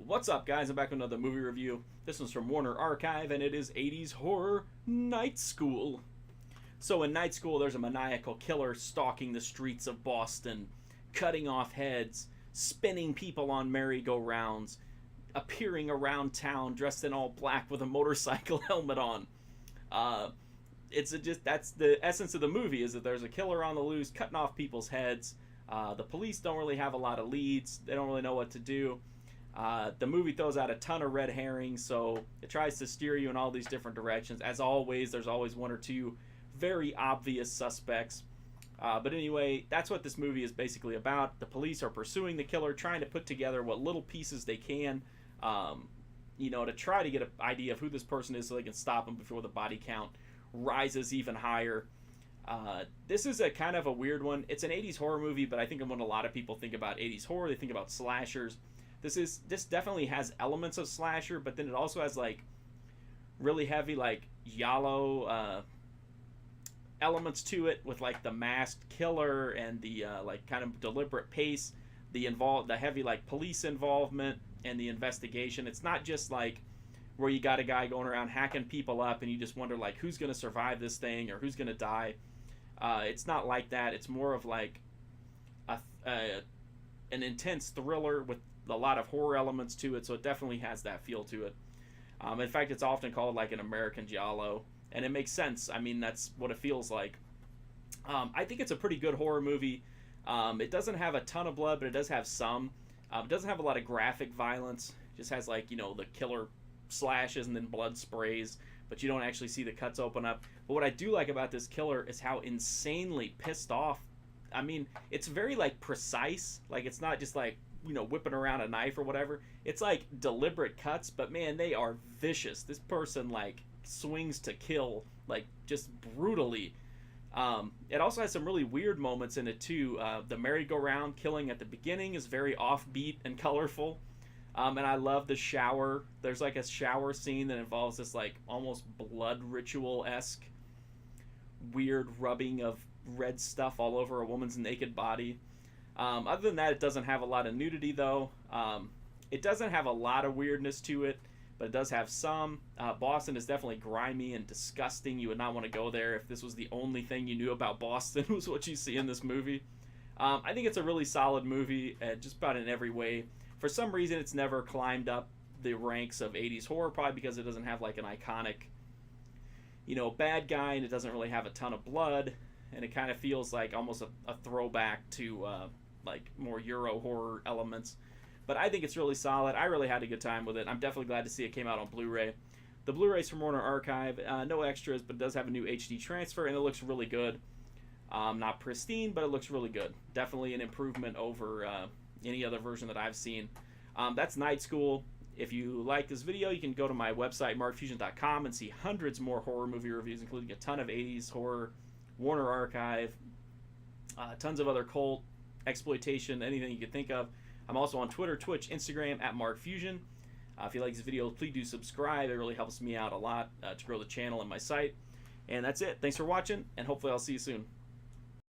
What's up, guys? I'm back with another movie review. This one's from Warner Archive, and it is 80s horror Night School. So in Night School, there's a maniacal killer stalking the streets of Boston, cutting off heads, spinning people on merry-go-rounds, appearing around town dressed in all black with a motorcycle helmet on. That's the essence of the movie, is that there's a killer on the loose cutting off people's heads. The police don't really have a lot of leads. They don't really know what to do. The movie throws out a ton of red herrings, so it tries to steer you in all these different directions. As always, there's always one or two very obvious suspects. But anyway, that's what this movie is basically about. The police are pursuing the killer, trying to put together what little pieces they can, to try to get an idea of who this person is so they can stop him before the body count rises even higher. This is a kind of a weird one. It's an 80s horror movie, but I think when a lot of people think about 80s horror, they think about slashers. This definitely has elements of slasher, but then it also has like really heavy like giallo elements to it, with like the masked killer and the like kind of deliberate pace, the heavy like police involvement and the investigation. It's not just like where you got a guy going around hacking people up and you just wonder like who's going to survive this thing or who's going to die. It's not like that. It's more of like an intense thriller with a lot of horror elements to it, so it definitely has that feel to it. In fact, it's often called like an American giallo, and it makes sense. I mean, that's what it feels like. I think it's a pretty good horror movie. It doesn't have a ton of blood, but it does have some. It doesn't have a lot of graphic violence. It just has like, the killer slashes and then blood sprays, but you don't actually see the cuts open up. But what I do like about this killer is how insanely pissed off. I mean, it's very like precise. Like, it's not just like, whipping around a knife or whatever. It's like deliberate cuts, but man, they are vicious. This person like swings to kill, like just brutally. It also has some really weird moments in it too. The merry-go-round killing at the beginning is very offbeat and colorful. And I love the shower. There's like a shower scene that involves this like almost blood ritual-esque weird rubbing of red stuff all over a woman's naked body. Other than that, it doesn't have a lot of nudity, though. It doesn't have a lot of weirdness to it, but it does have some. Boston is definitely grimy and disgusting. You would not want to go there if this was the only thing you knew about Boston was what you see in this movie. I think it's a really solid movie, just about in every way. For some reason, it's never climbed up the ranks of 80s horror, probably because it doesn't have like an iconic, bad guy, and it doesn't really have a ton of blood, and it kind of feels like almost a throwback to like more Euro horror elements. But I think it's really solid. I really had a good time with it. I'm definitely glad to see it came out on Blu-ray. The Blu-ray's from Warner Archive. No extras, but it does have a new HD transfer, and it looks really good. Not pristine, but it looks really good. Definitely an improvement over any other version that I've seen. That's Night School. If you like this video, you can go to my website, markfusion.com, and see hundreds more horror movie reviews, including a ton of 80s horror, Warner Archive, tons of other cult, exploitation, anything you could think of. I'm also on Twitter, Twitch, Instagram, at markfusion. If you like this video, please do subscribe. It really helps me out a lot to grow the channel and my site. And that's it. Thanks for watching, and hopefully I'll see you soon.